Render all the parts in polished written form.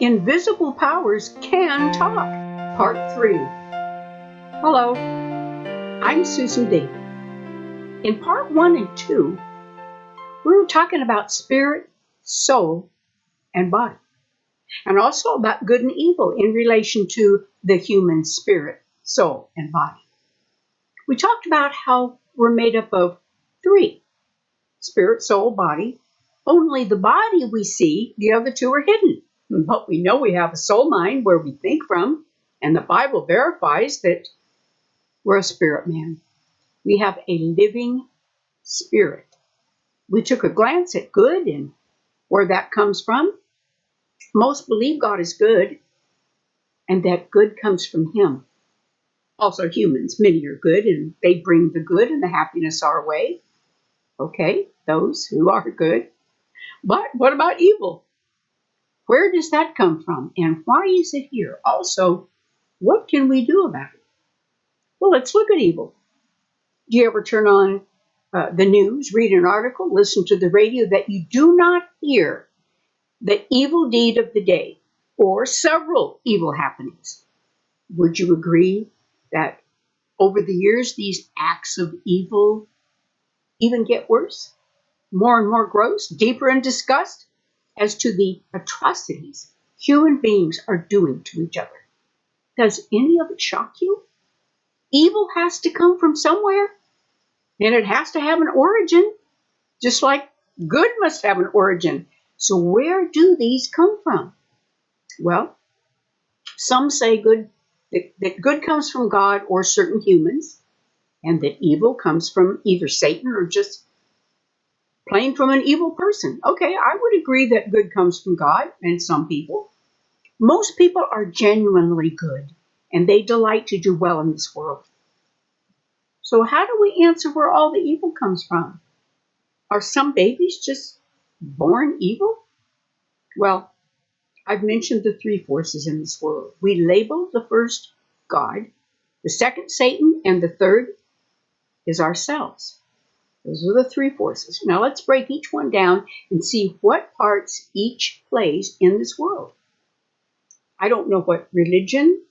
Invisible Powers Can Talk, Part 3. Hello, I'm Susan D. In Part 1 and 2, we were talking about spirit, soul, and body, and also about good and evil in relation to the human spirit, soul, and body. We talked about how we're made up of 3, spirit, soul, body. Only the body we see, the other 2 are hidden. But we know we have a soul mind where we think from, and the Bible verifies that we're a spirit man. We have a living spirit. We took a glance at good and where that comes from. Most believe God is good and that good comes from Him. Also humans, many are good and they bring the good and the happiness our way. Okay, those who are good. But what about evil? Where does that come from and why is it here? Also, what can we do about it? Well, let's look at evil. Do you ever turn on the news, read an article, listen to the radio that you do not hear the evil deed of the day or several evil happenings? Would you agree that over the years these acts of evil even get worse, more and more gross, deeper in disgust as to the atrocities human beings are doing to each other? Does any of it shock you? Evil has to come from somewhere. And it has to have an origin, just like good must have an origin. So where do these come from? Well, some say that good comes from God or certain humans, and that evil comes from either Satan or just plain from an evil person. Okay, I would agree that good comes from God and some people. Most people are genuinely good, and they delight to do well in this world. So how do we answer where all the evil comes from? Are some babies just born evil? Well, I've mentioned the 3 forces in this world. We label the first God, the second Satan, and the third is ourselves. Those are the 3 forces. Now let's break each one down and see what parts each plays in this world. I don't know what religion,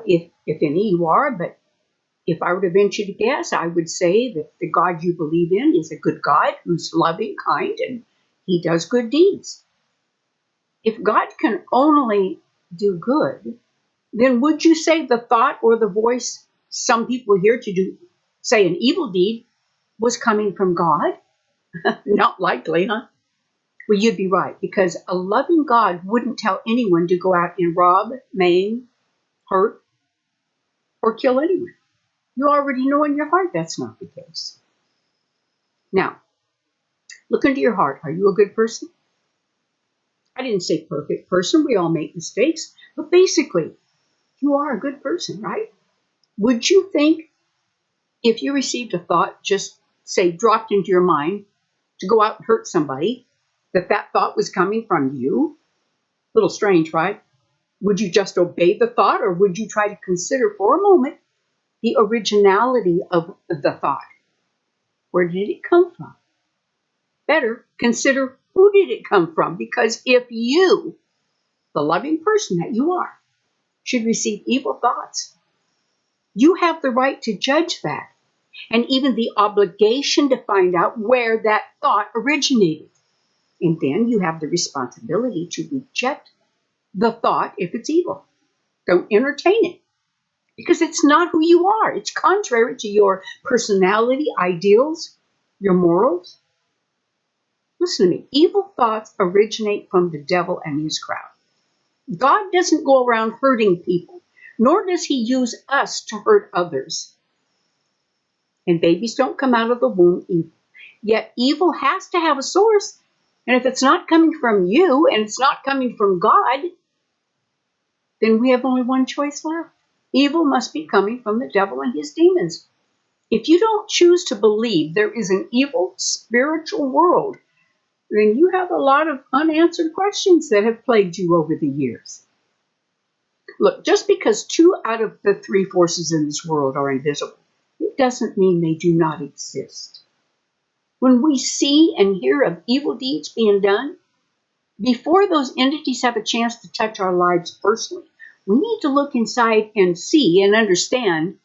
if any you are, but if I were to venture to guess, I would say that the God you believe in is a good God who's loving, kind, and He does good deeds. If God can only do good, then would you say the thought or the voice some people hear to do, say, an evil deed was coming from God? Not likely, huh? Well, you'd be right, because a loving God wouldn't tell anyone to go out and rob, maim, hurt, or kill anyone. You already know in your heart that's not the case. Now, look into your heart. Are you a good person? I didn't say perfect person. We all make mistakes. But basically, you are a good person, right? Would you think if you received a thought, just say dropped into your mind to go out and hurt somebody, that thought was coming from you? A little strange, right? Would you just obey the thought, or would you try to consider for a moment the originality of the thought? Where did it come from? Better consider, who did it come from? Because if you, the loving person that you are, should receive evil thoughts, you have the right to judge that, and even the obligation to find out where that thought originated. And then you have the responsibility to reject the thought if it's evil. Don't entertain it, because it's not who you are. It's contrary to your personality, ideals, your morals. Listen to me. Evil thoughts originate from the devil and his crowd. God doesn't go around hurting people, nor does He use us to hurt others. And babies don't come out of the womb evil. Yet evil has to have a source. And if it's not coming from you and it's not coming from God, then we have only one choice left. Evil must be coming from the devil and his demons. If you don't choose to believe there is an evil spiritual world, then you have a lot of unanswered questions that have plagued you over the years. Look, just because 2 out of the 3 forces in this world are invisible, it doesn't mean they do not exist. When we see and hear of evil deeds being done, Before those entities have a chance to touch our lives personally, we need to look inside and see and understand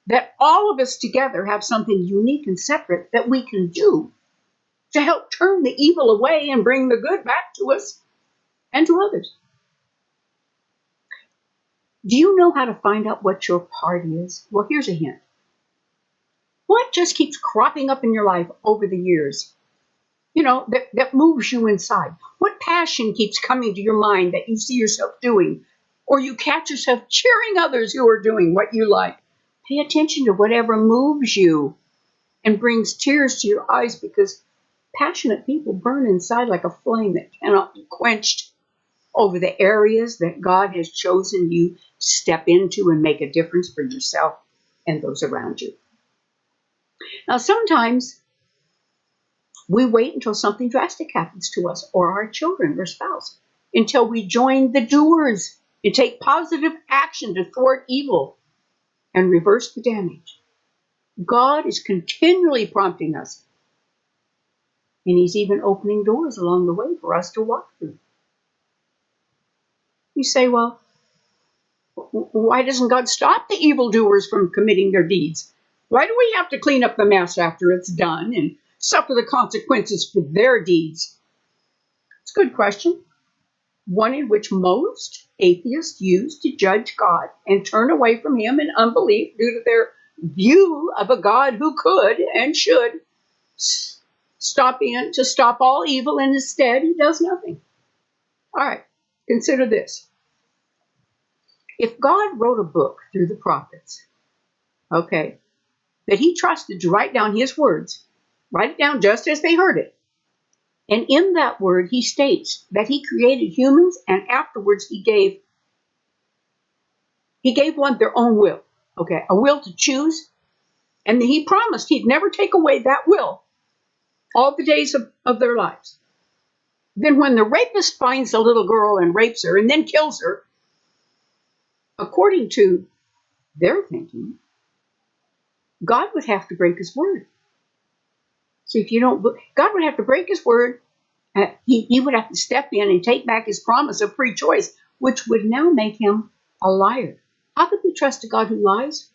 that all of us together have something unique and separate that we can do to help turn the evil away and bring the good back to us and to others. Do you know how to find out what your part is? Well, here's a hint. What just keeps cropping up in your life over the years? That moves you inside. What passion keeps coming to your mind that you see yourself doing? Or you catch yourself cheering others who are doing what you like? Pay attention to whatever moves you and brings tears to your eyes, because passionate people burn inside like a flame that cannot be quenched over the areas that God has chosen you to step into and make a difference for yourself and those around you. Now, sometimes we wait until something drastic happens to us or our children or spouse until we join the doers and take positive action to thwart evil and reverse the damage. God is continually prompting us, and He's even opening doors along the way for us to walk through. You say, well, why doesn't God stop the evildoers from committing their deeds? Why do we have to clean up the mess after it's done and suffer the consequences for their deeds? It's a good question. One in which most atheists use to judge God and turn away from Him in unbelief due to their view of a God who could and should stop in to stop all evil, and instead He does nothing. All right, consider this. If God wrote a book through the prophets, okay, that He trusted to write down His words, write it down just as they heard it, and in that word He states that He created humans, and afterwards He gave one their own will, okay, a will to choose, and He promised He'd never take away that will all the days of their lives. Then when the rapist finds a little girl and rapes her and then kills her, according to their thinking, God would have to break His word. So if you don't, God would have to break His word. He would have to step in and take back His promise of free choice, which would now make Him a liar. How could we trust a God who lies?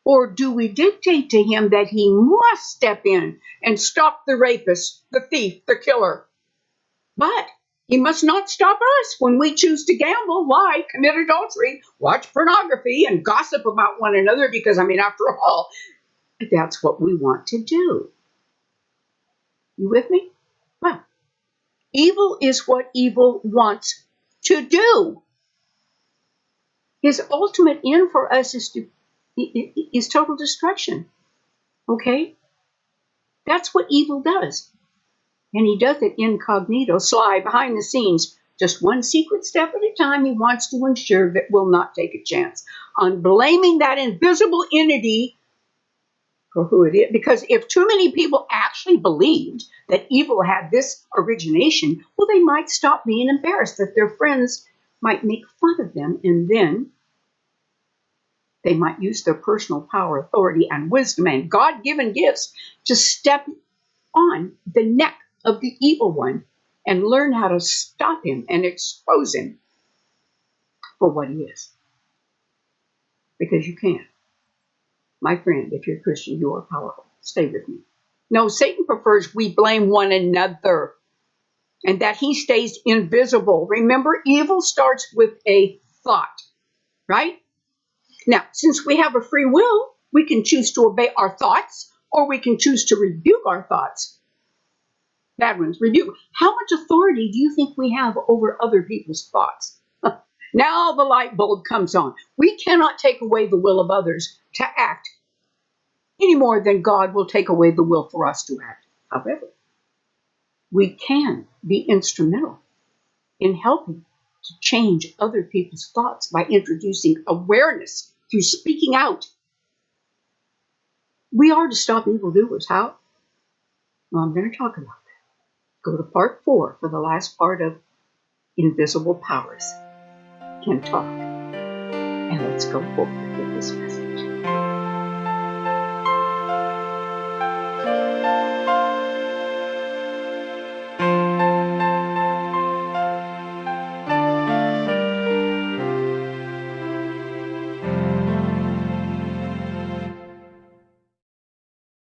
Or do we dictate to Him that He must step in and stop the rapist, the thief, the killer? But He must not stop us when we choose to gamble, lie, commit adultery, watch pornography, and gossip about one another, because, after all, that's what we want to do. You with me? Well, evil is what evil wants to do. His ultimate end for us is total destruction. Okay? That's what evil does. And he does it incognito, sly, behind the scenes. Just one secret step at a time. He wants to ensure that we'll not take a chance on blaming that invisible entity for who it is. Because if too many people actually believed that evil had this origination, well, they might stop being embarrassed that their friends might make fun of them, and then they might use their personal power, authority, and wisdom and God-given gifts to step on the neck of the evil one and learn how to stop him and expose him for what he is. Because you can. My friend, if you're a Christian, you are powerful. Stay with me. No, Satan prefers we blame one another and that he stays invisible. Remember, evil starts with a thought, right? Now, since we have a free will, we can choose to obey our thoughts, or we can choose to rebuke our thoughts. Bad ones, rebuke. How much authority do you think we have over other people's thoughts? Now the light bulb comes on. We cannot take away the will of others to act any more than God will take away the will for us to act. However, we can be instrumental in helping to change other people's thoughts by introducing awareness through speaking out. We are to stop evildoers. How? Well, I'm going to talk about that. Go to part 4 for the last part of Invisible Powers Can Talk. And let's go forward with this message.